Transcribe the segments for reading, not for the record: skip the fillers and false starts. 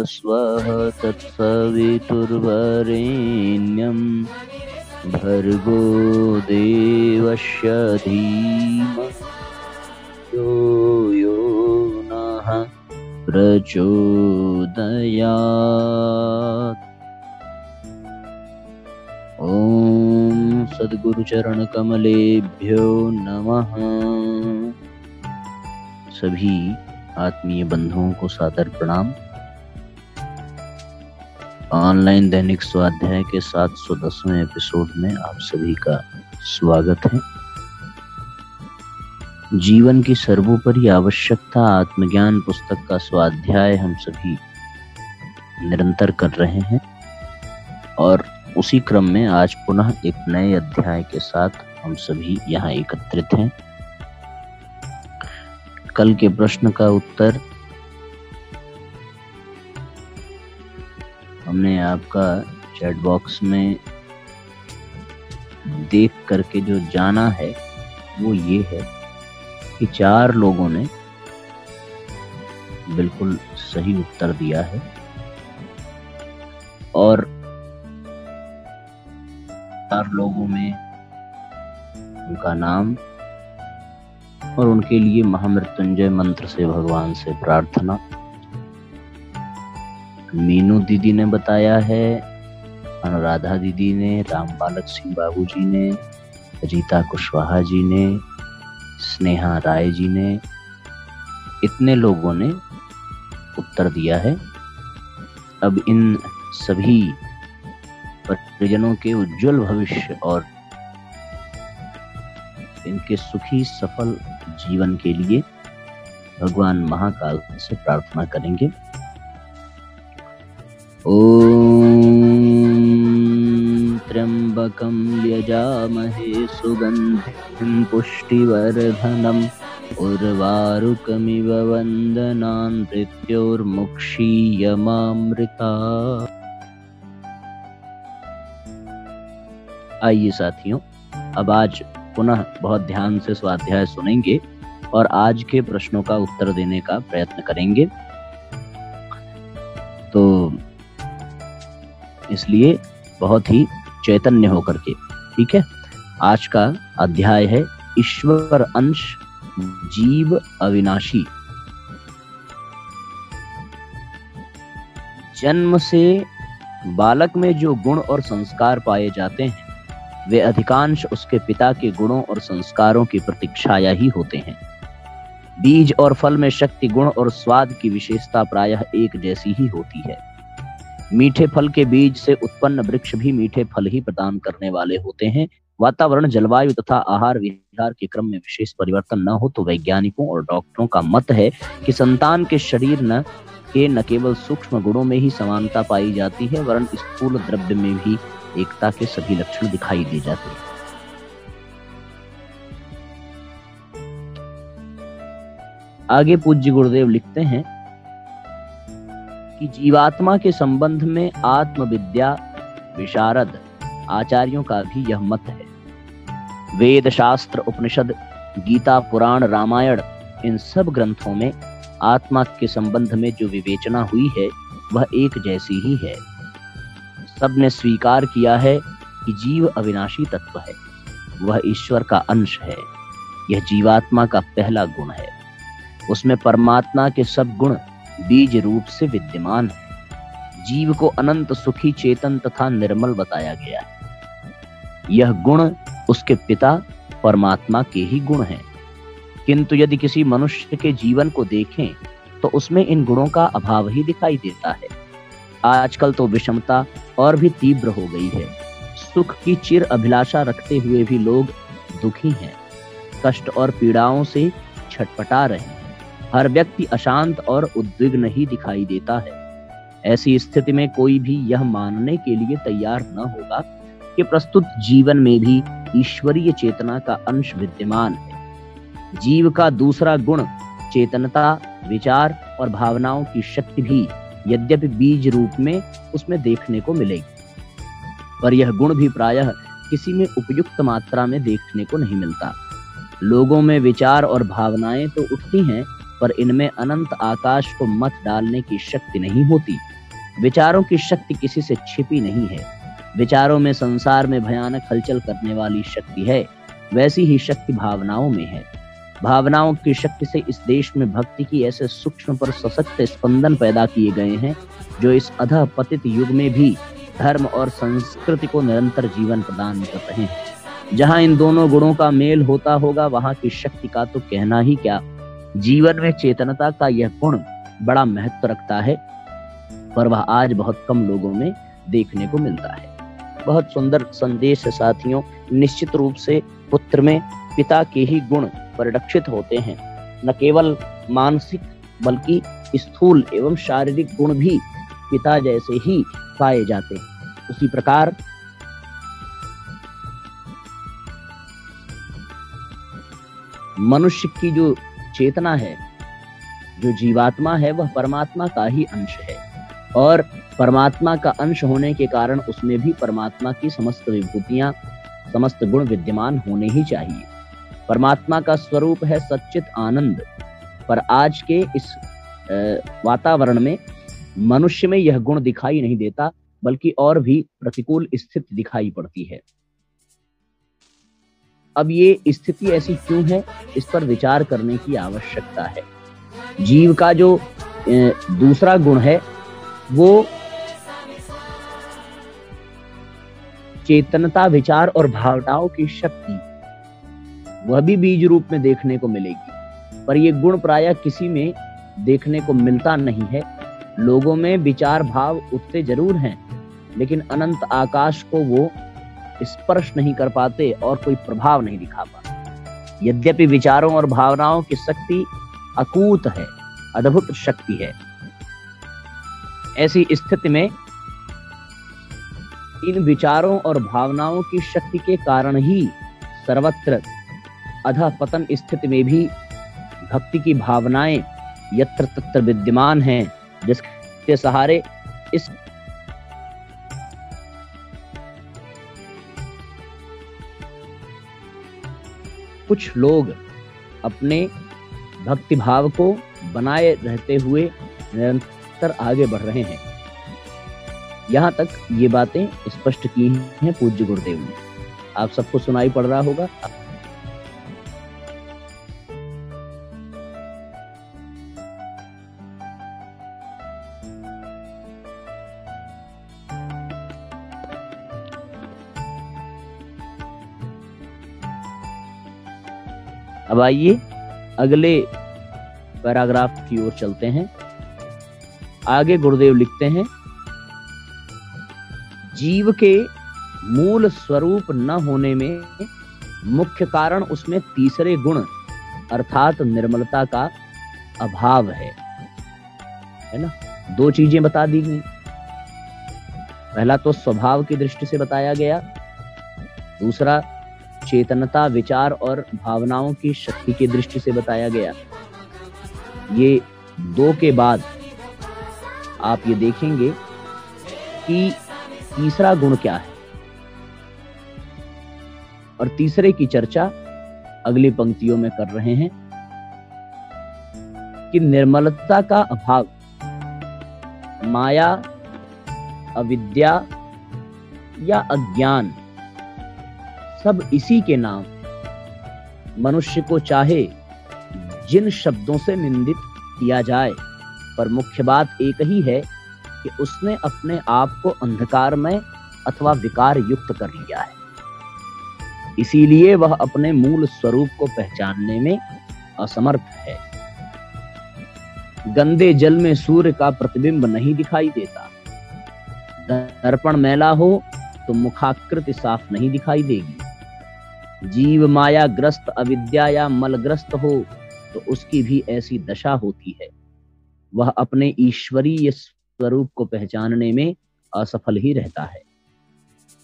स्वः तत्सवितुर्वरेण्यं भर्गो देवस्य धीमहि यो नः प्रचोदयात्। ओम सद्गुरु चरण कमलेभ्यो नमः। सभी आत्मीय बंधुओं को सादर प्रणाम। ऑनलाइन दैनिक स्वाध्याय के 710वें एपिसोड में आप सभी का स्वागत है। जीवन की सर्वोपरि आवश्यकता आत्मज्ञान पुस्तक का स्वाध्याय हम सभी निरंतर कर रहे हैं और उसी क्रम में आज पुनः एक नए अध्याय के साथ हम सभी यहाँ एकत्रित हैं। कल के प्रश्न का उत्तर हमने आपका चैट बॉक्स में देख करके जो जाना है वो ये है कि 4 लोगों ने बिल्कुल सही उत्तर दिया है और 4 लोगों में उनका नाम और उनके लिए महामृत्युंजय मंत्र से भगवान से प्रार्थना। मीनू दीदी ने बताया है, अनुराधा दीदी ने, राम बालक सिंह बाबू जी ने, रीता कुशवाहा जी ने, स्नेहा राय जी ने, इतने लोगों ने उत्तर दिया है। अब इन सभी परिजनों के उज्जवल भविष्य और इनके सुखी सफल जीवन के लिए भगवान महाकाल से प्रार्थना करेंगे। ओम त्र्यंबकं यजामहे सुगंधिं पुष्टिवर्धनम् उर्वारुकमिव वन्दनान् मृत्योर्मुक्षीयमामृता। आइए साथियों, अब आज पुनः बहुत ध्यान से स्वाध्याय सुनेंगे और आज के प्रश्नों का उत्तर देने का प्रयत्न करेंगे। तो इसलिए बहुत ही चैतन्य होकर के, ठीक है। आज का अध्याय है ईश्वर अंश जीव अविनाशी। जन्म से बालक में जो गुण और संस्कार पाए जाते हैं वे अधिकांश उसके पिता के गुणों और संस्कारों की प्रतीक्षाया ही होते हैं। बीज और फल में शक्ति, गुण और स्वाद की विशेषता प्रायः एक जैसी ही होती है। मीठे फल के बीज से उत्पन्न वृक्ष भी मीठे फल ही प्रदान करने वाले होते हैं। वातावरण, जलवायु तथा आहार विहार के क्रम में विशेष परिवर्तन न हो तो वैज्ञानिकों और डॉक्टरों का मत है कि संतान के शरीर न केवल सूक्ष्म गुणों में ही समानता पाई जाती है वरन स्थूल द्रव्य में भी एकता के सभी लक्षण दिखाई दे जाते हैं। आगे पूज्य गुरुदेव लिखते हैं कि जीवात्मा के संबंध में आत्मविद्या विशारद आचार्यों का भी यह मत है। वेद, शास्त्र, उपनिषद, गीता, पुराण, रामायण, इन सब ग्रंथों में आत्मा के संबंध में जो विवेचना हुई है वह एक जैसी ही है। सबने स्वीकार किया है कि जीव अविनाशी तत्व है, वह ईश्वर का अंश है। यह जीवात्मा का पहला गुण है। उसमें परमात्मा के सब गुण बीज रूप से विद्यमान है। जीव को अनंत, सुखी, चेतन तथा निर्मल बताया गया है। यह गुण उसके पिता परमात्मा के ही गुण हैं। किंतु यदि किसी मनुष्य के जीवन को देखें तो उसमें इन गुणों का अभाव ही दिखाई देता है। आजकल तो विषमता और भी तीव्र हो गई है। सुख की चिर अभिलाषा रखते हुए भी लोग दुखी हैं, कष्ट और पीड़ाओं से छटपटा रहे हैं। हर व्यक्ति अशांत और उद्विग्न ही दिखाई देता है। ऐसी स्थिति में कोई भी यह मानने के लिए तैयार न होगा कि प्रस्तुत जीवन में भी ईश्वरीय चेतना का अंश विद्यमान है। जीव का दूसरा गुण चेतनता, विचार और भावनाओं की शक्ति भी यद्यपि बीज रूप में उसमें देखने को मिलेगी, पर यह गुण भी प्रायः किसी में उपयुक्त मात्रा में देखने को नहीं मिलता। लोगों में विचार और भावनाएं तो उठती हैं, पर इनमें अनंत आकाश को मत डालने की शक्ति नहीं होती। विचारों की शक्ति किसी से छिपी नहीं है। विचारों में संसार में भयानक हलचल करने वाली शक्ति है, वैसी ही शक्ति भावनाओं में है। भावनाओं की शक्ति से इस देश में भक्ति की ऐसे सूक्ष्म पर सशक्त स्पंदन पैदा किए गए हैं, जो इस अधः पतित युग में भी धर्म और संस्कृति को निरंतर जीवन प्रदान कर रहे हैं। जहां इन दोनों गुणों का मेल होता होगा, वहां की शक्ति का तो कहना ही क्या। जीवन में चेतनता का यह गुण बड़ा महत्व रखता है, पर वह आज बहुत कम लोगों में देखने को मिलता है। बहुत सुंदर संदेश है साथियों। निश्चित रूप से पुत्र में पिता के ही गुण परिलक्षित होते हैं। न केवल मानसिक बल्कि स्थूल एवं शारीरिक गुण भी पिता जैसे ही पाए जाते हैं। उसी प्रकार मनुष्य की जो चेतना है, जो जीवात्मा है, वह परमात्मा का ही अंश है और परमात्मा का अंश होने के कारण उसमें भी परमात्मा की समस्त विभूतियां, समस्त गुण विद्यमान होने ही चाहिए। परमात्मा का स्वरूप है सच्चित आनंद, पर आज के इस वातावरण में मनुष्य में यह गुण दिखाई नहीं देता, बल्कि और भी प्रतिकूल स्थिति दिखाई पड़ती है। अब ये स्थिति ऐसी क्यों है, इस पर विचार करने की आवश्यकता है। जीव का जो दूसरा गुण है वो चेतनता, विचार और भावनाओं की शक्ति, वह भी बीज रूप में देखने को मिलेगी, पर यह गुण प्रायः किसी में देखने को मिलता नहीं है। लोगों में विचार भाव उठते जरूर हैं, लेकिन अनंत आकाश को वो स्पर्श नहीं कर पाते और कोई प्रभाव नहीं दिखा पाते। यद्यपि विचारों और भावनाओं की शक्ति अकूत है, अद्भुत शक्ति है। ऐसी स्थिति में इन विचारों और भावनाओं की शक्ति के कारण ही सर्वत्र अधः पतन स्थिति में भी भक्ति की भावनाएं यत्र तत्र विद्यमान हैं, जिसके सहारे इस कुछ लोग अपने भक्ति भाव को बनाए रहते हुए निरंतर आगे बढ़ रहे हैं। यहाँ तक ये बातें स्पष्ट की हैं पूज्य गुरुदेव ने। आप सबको सुनाई पड़ रहा होगा। अब आइए अगले पैराग्राफ की ओर चलते हैं। आगे गुरुदेव लिखते हैं, जीव के मूल स्वरूप न होने में मुख्य कारण उसमें तीसरे गुण अर्थात निर्मलता का अभाव है ना। दो चीजें बता दी गई। पहला तो स्वभाव की दृष्टि से बताया गया, दूसरा चेतनता, विचार और भावनाओं की शक्ति की दृष्टि से बताया गया। ये दो के बाद आप ये देखेंगे कि तीसरा गुण क्या है, और तीसरे की चर्चा अगली पंक्तियों में कर रहे हैं कि निर्मलता का अभाव, माया, अविद्या या अज्ञान, सब इसी के नाम मनुष्य को चाहे जिन शब्दों से निंदित किया जाए, पर मुख्य बात एक ही है कि उसने अपने आप को अंधकारमय अथवा विकार युक्त कर लिया है। इसीलिए वह अपने मूल स्वरूप को पहचानने में असमर्थ है। गंदे जल में सूर्य का प्रतिबिंब नहीं दिखाई देता। दर्पण मैला हो तो मुखाकृति साफ नहीं दिखाई देगी। जीव माया ग्रस्त, अविद्या या मलग्रस्त हो तो उसकी भी ऐसी दशा होती है। वह अपने ईश्वरीय स्वरूप को पहचानने में असफल ही रहता है।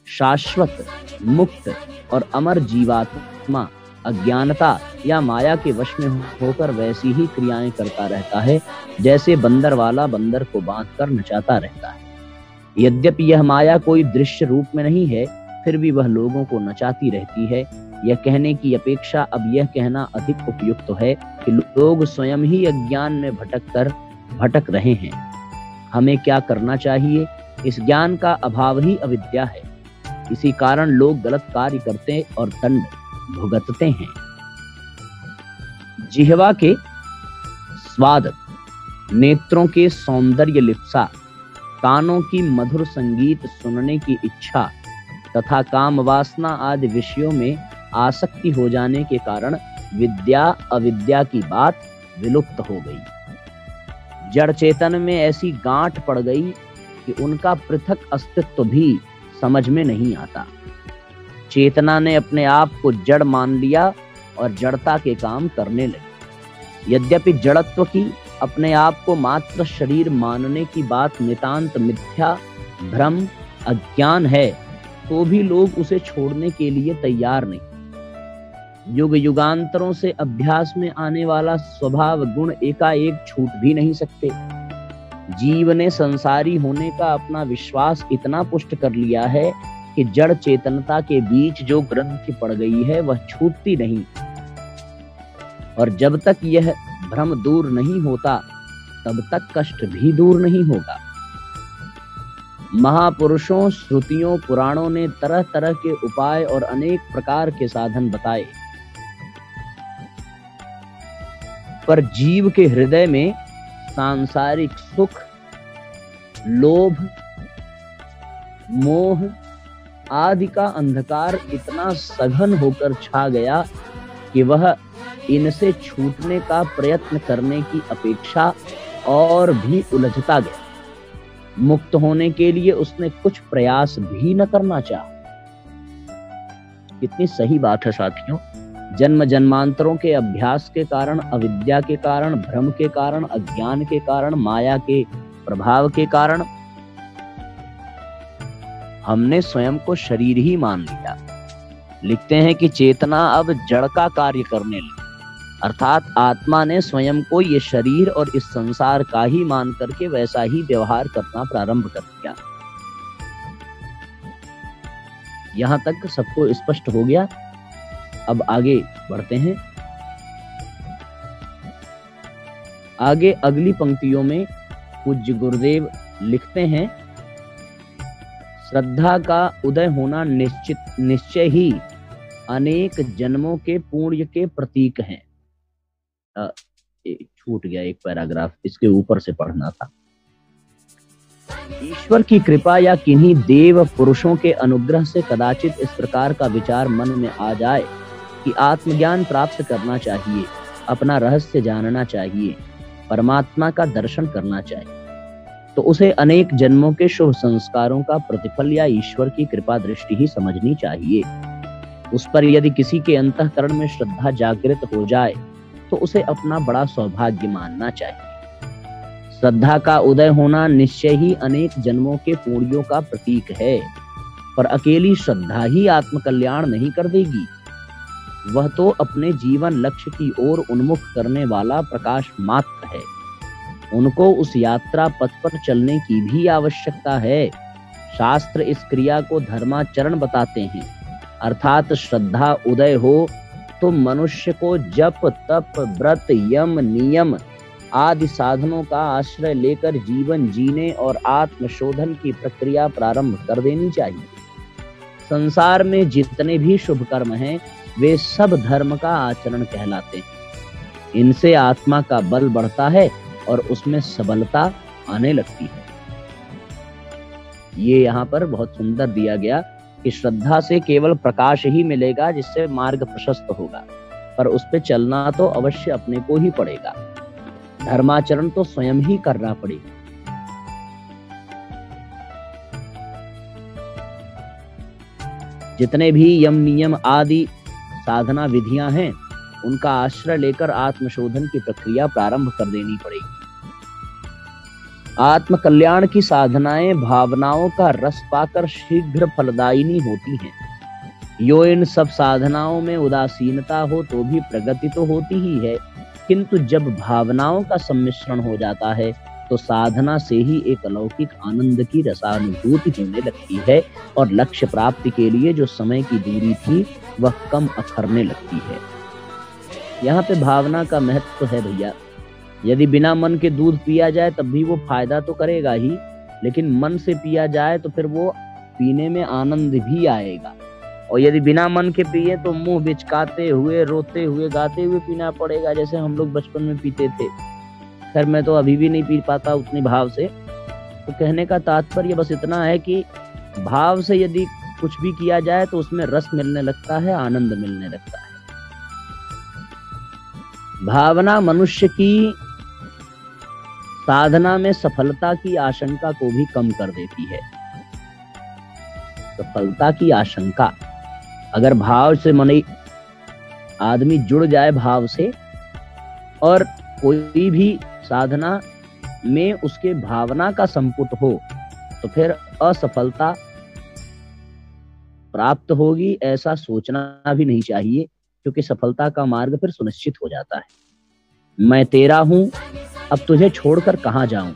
शाश्वत, मुक्त और अमर जीवात्मा अज्ञानता या माया के वश में होकर वैसी ही क्रियाएं करता रहता है जैसे बंदर वाला बंदर को बांधकर नचाता रहता है। यद्यपि यह माया कोई दृश्य रूप में नहीं है, फिर भी वह लोगों को नचाती रहती है। यह कहने की अपेक्षा अब यह कहना अधिक उपयुक्त है कि लोग स्वयं ही अज्ञान में भटक रहे हैं। हमें क्या करना चाहिए, इस ज्ञान का अभाव ही अविद्या है। इसी कारण लोग गलत कार्य करते और दंड भुगतते हैं। जिह्वा के स्वाद, नेत्रों के सौंदर्य लिप्सा, कानों की मधुर संगीत सुनने की इच्छा तथा काम वासना आदि विषयों में आसक्ति हो जाने के कारण विद्या अविद्या की बात विलुप्त हो गई। जड़ चेतन में ऐसी गांठ पड़ गई कि उनका पृथक अस्तित्व भी समझ में नहीं आता। चेतना ने अपने आप को जड़ मान लिया और जड़ता के काम करने लगी। यद्यपि जड़त्व की, अपने आप को मात्र शरीर मानने की बात नितांत मिथ्या, भ्रम, अज्ञान है, तो भी लोग उसे छोड़ने के लिए तैयार नहीं। युग युगांतरों से अभ्यास में आने वाला स्वभाव गुण एकाएक छूट भी नहीं सकते। जीव ने संसारी होने का अपना विश्वास इतना पुष्ट कर लिया है कि जड़ चेतनता के बीच जो ग्रंथि पड़ गई है वह छूटती नहीं, और जब तक यह भ्रम दूर नहीं होता तब तक कष्ट भी दूर नहीं होगा। महापुरुषों, श्रुतियों, पुराणों ने तरह तरह के उपाय और अनेक प्रकार के साधन बताए, पर जीव के हृदय में सांसारिक सुख, लोभ, मोह आदि का अंधकार इतना सघन होकर छा गया कि वह इनसे छूटने का प्रयत्न करने की अपेक्षा और भी उलझता गया। मुक्त होने के लिए उसने कुछ प्रयास भी न करना चाहा। कितनी सही बात है साथियों। जन्म जन्मांतरों के अभ्यास के कारण, अविद्या के कारण, भ्रम के कारण, अज्ञान के कारण, माया के प्रभाव के कारण हमने स्वयं को शरीर ही मान लिया। लिखते हैं कि चेतना अब जड़ का कार्य करने लगी, अर्थात आत्मा ने स्वयं को ये शरीर और इस संसार का ही मान करके वैसा ही व्यवहार करना प्रारंभ कर दिया। यहां तक सबको स्पष्ट हो गया। अब आगे बढ़ते हैं। आगे अगली पंक्तियों में पूज्य गुरुदेव लिखते हैं, श्रद्धा का उदय होना निश्चय ही अनेक जन्मों के पुण्य के प्रतीक हैं। छूट गया एक पैराग्राफ, इसके ऊपर से पढ़ना था। ईश्वर की कृपा या किन्हीं देव पुरुषों के अनुग्रह से कदाचित इस प्रकार का विचार मन में आ जाए कि आत्मज्ञान प्राप्त करना चाहिए, अपना रहस्य जानना चाहिए, परमात्मा का दर्शन करना चाहिए, तो उसे अनेक जन्मों के शुभ संस्कारों का प्रतिफल या ईश्वर की कृपा दृष्टि ही समझनी चाहिए। उस पर यदि किसी के अंतःकरण में श्रद्धा जागृत हो जाए तो उसे अपना बड़ा सौभाग्य मानना चाहिए। श्रद्धा का उदय होना निश्चय ही अनेक जन्मों के पुण्यों का प्रतीक है, पर अकेली श्रद्धा ही आत्मकल्याण नहीं कर देगी। वह तो अपने जीवन लक्ष्य की ओर उन्मुख करने वाला प्रकाश मात्र है। उनको उस यात्रा पथ पर चलने की भी आवश्यकता है। शास्त्र इस क्रिया को धर्माचरण बताते हैं, अर्थात श्रद्धा उदय हो तो मनुष्य को जप, तप, व्रत, यम, नियम आदि साधनों का आश्रय लेकर जीवन जीने और आत्मशोधन की प्रक्रिया प्रारंभ कर देनी चाहिए। संसार में जितने भी शुभ कर्म हैं वे सब धर्म का आचरण कहलाते हैं। इनसे आत्मा का बल बढ़ता है और उसमें सबलता आने लगती है। ये यहाँ पर बहुत सुंदर दिया गया कि श्रद्धा से केवल प्रकाश ही मिलेगा जिससे मार्ग प्रशस्त होगा, पर उस पे चलना तो अवश्य अपने को ही पड़ेगा। धर्माचरण तो स्वयं ही करना पड़ेगा। जितने भी यम नियम आदि साधना विधियां हैं उनका आश्रय लेकर आत्मशोधन की प्रक्रिया प्रारंभ कर देनी पड़ेगी। आत्म कल्याण की साधनाएं भावनाओं का रस पाकर शीघ्र फलदायिनी होती हैं। यो इन सब साधनाओं में उदासीनता हो तो भी प्रगति तो होती ही है, किंतु जब भावनाओं का सम्मिश्रण हो जाता है तो साधना से ही एक अलौकिक आनंद की रसानुभूति होने लगती है और लक्ष्य प्राप्ति के लिए जो समय की दूरी थी वह कम अखरने लगती है। यहाँ पे भावना का महत्व है भैया। यदि बिना मन के दूध पिया जाए तब भी वो फायदा तो करेगा ही, लेकिन मन से पिया जाए तो फिर वो पीने में आनंद भी आएगा। और यदि बिना मन के पिए तो मुंह बिचकाते हुए, रोते हुए, गाते हुए पीना पड़ेगा, जैसे हम लोग बचपन में पीते थे। खैर मैं तो अभी भी नहीं पी पाता उतने भाव से। तो कहने का तात्पर्य बस इतना है कि भाव से यदि कुछ भी किया जाए तो उसमें रस मिलने लगता है, आनंद मिलने लगता है। भावना मनुष्य की साधना में सफलता की आशंका को भी कम कर देती है। सफलता की आशंका, अगर भाव से मन आदमी जुड़ जाए भाव से, और कोई भी साधना में उसके भावना का संपुट हो, तो फिर असफलता प्राप्त होगी ऐसा सोचना भी नहीं चाहिए, क्योंकि सफलता का मार्ग फिर सुनिश्चित हो जाता है। मैं तेरा हूं, अब तुझे छोड़कर कहां जाऊं।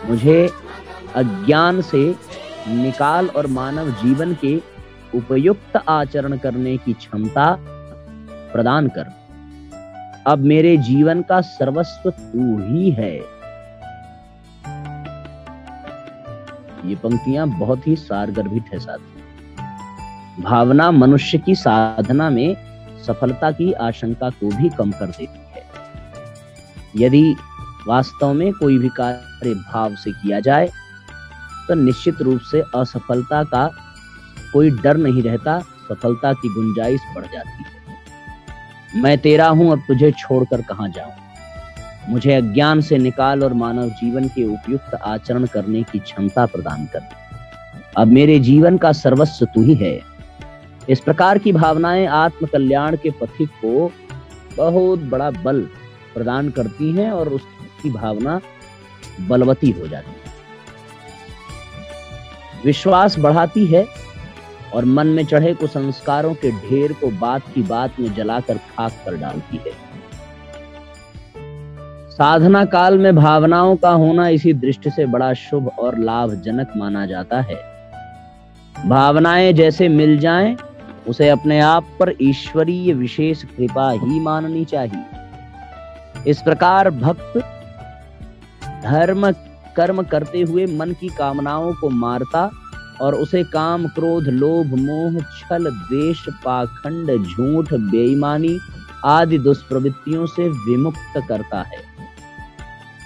मुझे अज्ञान से निकाल और मानव जीवन के उपयुक्त आचरण करने की क्षमता प्रदान कर। अब मेरे जीवन का सर्वस्व तू ही है। ये पंक्तियां बहुत ही सारगर्भित है साथी। भावना मनुष्य की साधना में सफलता की आशंका को भी कम कर देती है। यदि वास्तव में कोई भी कार्य भाव से किया जाए तो निश्चित रूप से असफलता का कोई डर नहीं रहता, सफलता की गुंजाइश बढ़ जाती है। मैं तेरा हूं, अब तुझे छोड़कर कहां जाऊं। मुझे अज्ञान से निकाल और मानव जीवन के उपयुक्त आचरण करने की क्षमता प्रदान कर। अब मेरे जीवन का सर्वस्व तू ही है। इस प्रकार की भावनाएं आत्म कल्याण के पथिक को बहुत बड़ा बल प्रदान करती हैं और उसकी भावना बलवती हो जाती है, विश्वास बढ़ाती है और मन में चढ़े कुसंस्कारों के ढेर को बात की बात में जलाकर खाक कर डालती है। साधना काल में भावनाओं का होना इसी दृष्टि से बड़ा शुभ और लाभजनक माना जाता है। भावनाएं जैसे मिल जाएं, उसे अपने आप पर ईश्वरीय विशेष कृपा ही माननी चाहिए। इस प्रकार भक्त धर्म कर्म करते हुए मन की कामनाओं को मारता और उसे काम, क्रोध, लोभ, मोह, छल, द्वेष, पाखंड, झूठ, बेईमानी आदि दुष्प्रवृत्तियों से विमुक्त करता है।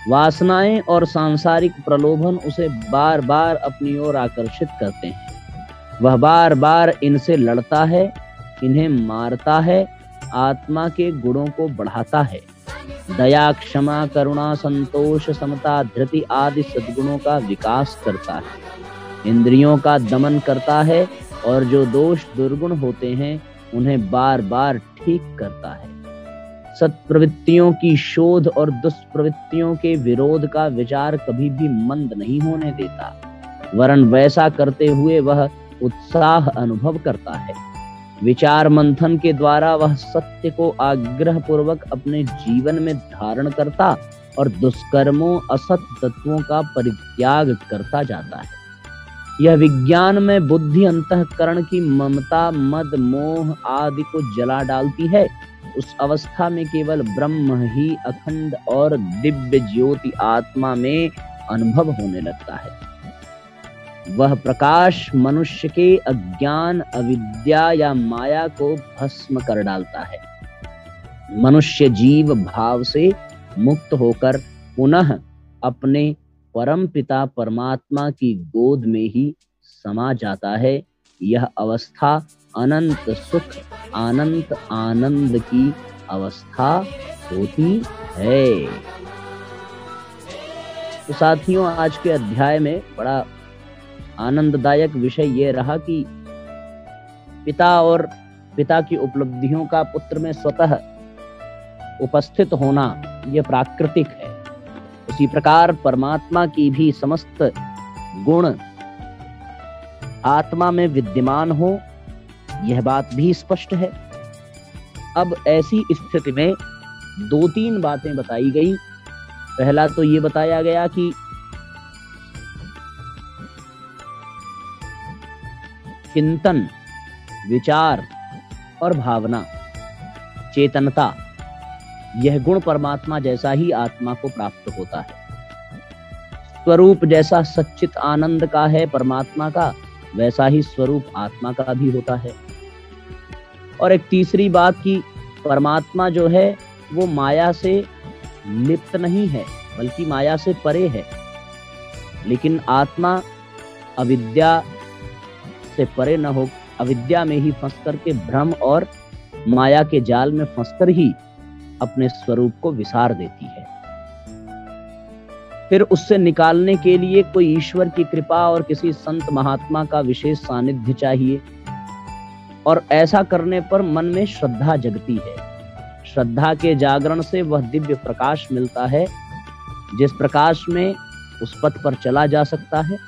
वासनाएं और सांसारिक प्रलोभन उसे बार बार अपनी ओर आकर्षित करते हैं। वह बार बार इनसे लड़ता है, इन्हें मारता है, आत्मा के गुणों को बढ़ाता है। दया, क्षमा, करुणा, संतोष, समता, धृति आदि सद्गुणों का विकास करता है। इंद्रियों का दमन करता है और जो दोष दुर्गुण होते हैं उन्हें बार बार ठीक करता है। सत्प्रवृत्तियों की शोध और दुष्प्रवृत्तियों के विरोध का विचार कभी भी मंद नहीं होने देता, वरन वैसा करते हुए वह उत्साह अनुभव करता है। विचार मंथन के द्वारा वह सत्य को आग्रह पूर्वक अपने जीवन में धारण करता और दुष्कर्मों, असत तत्वों का परित्याग करता जाता है। यह विज्ञान में बुद्धि अंतःकरण की ममता, मद, मोह आदि को जला डालती है। उस अवस्था में केवल ब्रह्म ही अखंड और दिव्य ज्योति आत्मा में अनुभव होने लगता है। वह प्रकाश मनुष्य के अज्ञान, अविद्या या माया को भस्म कर डालता है। मनुष्य जीव भाव से मुक्त होकर पुनः अपने परम पिता परमात्मा की गोद में ही समा जाता है। यह अवस्था अनंत सुख, अनंत आनंद की अवस्था होती है। तो साथियों, आज के अध्याय में बड़ा आनंददायक विषय ये रहा कि पिता और पिता की उपलब्धियों का पुत्र में स्वतः उपस्थित होना यह प्राकृतिक है। उसी प्रकार परमात्मा की भी समस्त गुण आत्मा में विद्यमान हो, यह बात भी स्पष्ट है। अब ऐसी स्थिति में दो तीन बातें बताई गई। पहला तो ये बताया गया कि चिंतन, विचार और भावना, चेतनता, यह गुण परमात्मा जैसा ही आत्मा को प्राप्त होता है। स्वरूप जैसा सच्चित आनंद का है परमात्मा का, वैसा ही स्वरूप आत्मा का भी होता है। और एक तीसरी बात कि परमात्मा जो है वो माया से लिप्त नहीं है, बल्कि माया से परे है। लेकिन आत्मा अविद्या से परे न हो, अविद्या में ही फंस करके भ्रम और माया के जाल में फंसकर ही अपने स्वरूप को विसार देती है। फिर उससे निकालने के लिए कोई ईश्वर की कृपा और किसी संत महात्मा का विशेष सानिध्य चाहिए। और ऐसा करने पर मन में श्रद्धा जगती है। श्रद्धा के जागरण से वह दिव्य प्रकाश मिलता है, जिस प्रकाश में उस पथ पर चला जा सकता है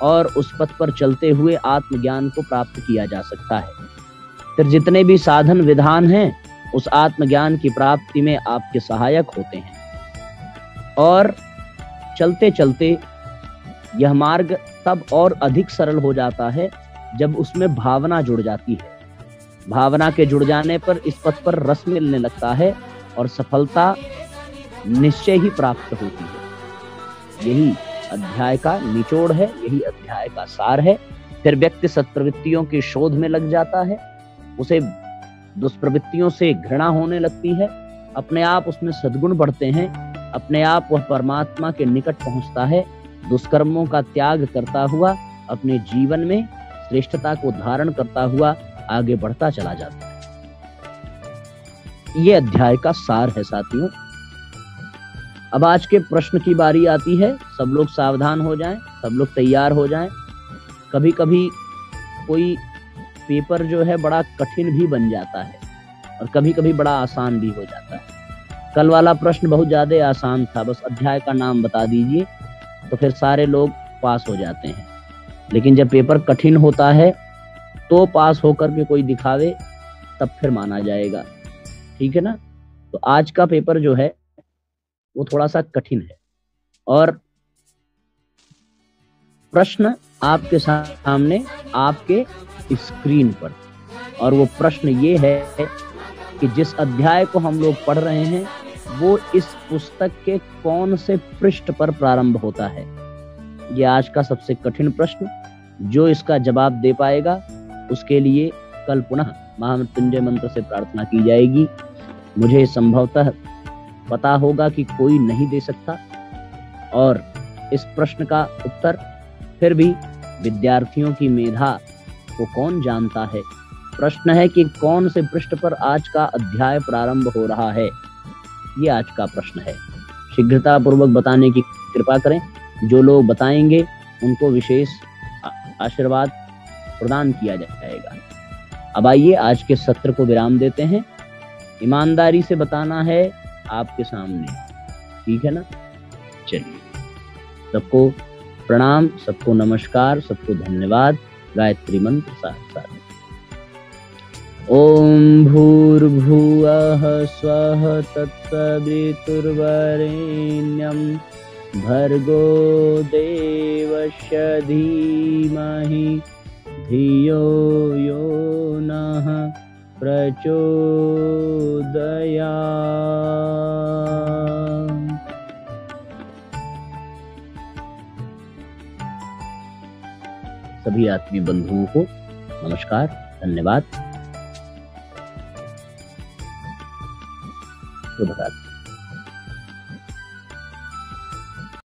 और उस पथ पर चलते हुए आत्मज्ञान को प्राप्त किया जा सकता है। फिर जितने भी साधन विधान हैं उस आत्मज्ञान की प्राप्ति में आपके सहायक होते हैं। और चलते चलते यह मार्ग तब और अधिक सरल हो जाता है जब उसमें भावना जुड़ जाती है। भावना के जुड़ जाने पर इस पथ पर रस मिलने लगता है और सफलता निश्चय ही प्राप्त होती है। यही अध्याय का निचोड़ है, यही अध्याय का सार है। फिर व्यक्ति सत्प्रवृत्तियों की शोध में लग जाता है, उसे दुष्प्रवृत्तियों से घृणा होने लगती है, अपने आप उसमें सद्गुण बढ़ते हैं, अपने आप वह परमात्मा के निकट पहुंचता है, दुष्कर्मों का त्याग करता हुआ अपने जीवन में श्रेष्ठता को धारण करता हुआ आगे बढ़ता चला जाता है। ये अध्याय का सार है साथियों। अब आज के प्रश्न की बारी आती है। सब लोग सावधान हो जाएं, सब लोग तैयार हो जाएं। कभी कभी कोई पेपर जो है बड़ा कठिन भी बन जाता है और कभी कभी बड़ा आसान भी हो जाता है। कल वाला प्रश्न बहुत ज्यादा आसान था, बस अध्याय का नाम बता दीजिए तो फिर सारे लोग पास हो जाते हैं। लेकिन जब पेपर कठिन होता है तो पास होकर के कोई दिखावे, तब फिर माना जाएगा। ठीक है ना? तो आज का पेपर जो है वो थोड़ा सा कठिन है और प्रश्न आपके सामने आपके स्क्रीन पर। और वो प्रश्न ये है कि जिस अध्याय को हम लोग पढ़ रहे हैं वो इस पुस्तक के कौन से पृष्ठ पर प्रारंभ होता है। ये आज का सबसे कठिन प्रश्न। जो इसका जवाब दे पाएगा उसके लिए कल पुनः महामृत्युंजय मंत्र से प्रार्थना की जाएगी। मुझे संभवतः पता होगा कि कोई नहीं दे सकता और इस प्रश्न का उत्तर फिर भी विद्यार्थियों की मेधा को कौन जानता है। प्रश्न है कि कौन से पृष्ठ पर आज का अध्याय प्रारंभ हो रहा है, ये आज का प्रश्न है। शीघ्रता पूर्वक बताने की कृपा करें। जो लोग बताएंगे उनको विशेष आशीर्वाद प्रदान किया जाएगा। अब आइए आज के सत्र को विराम देते हैं। ईमानदारी से बताना है आपके सामने, ठीक है ना? चलिए, सबको प्रणाम, सबको नमस्कार, सबको धन्यवाद। गायत्री मंत्र साथ साथ। ओम भूर्भुवः स्वः तत्सवितुर्वरेण्यं भर्गो देवस्य धीमहि धियो यो नः प्रचोदयात्। सभी आत्मीय बंधुओं को नमस्कार, धन्यवाद, शुभ रात्रि।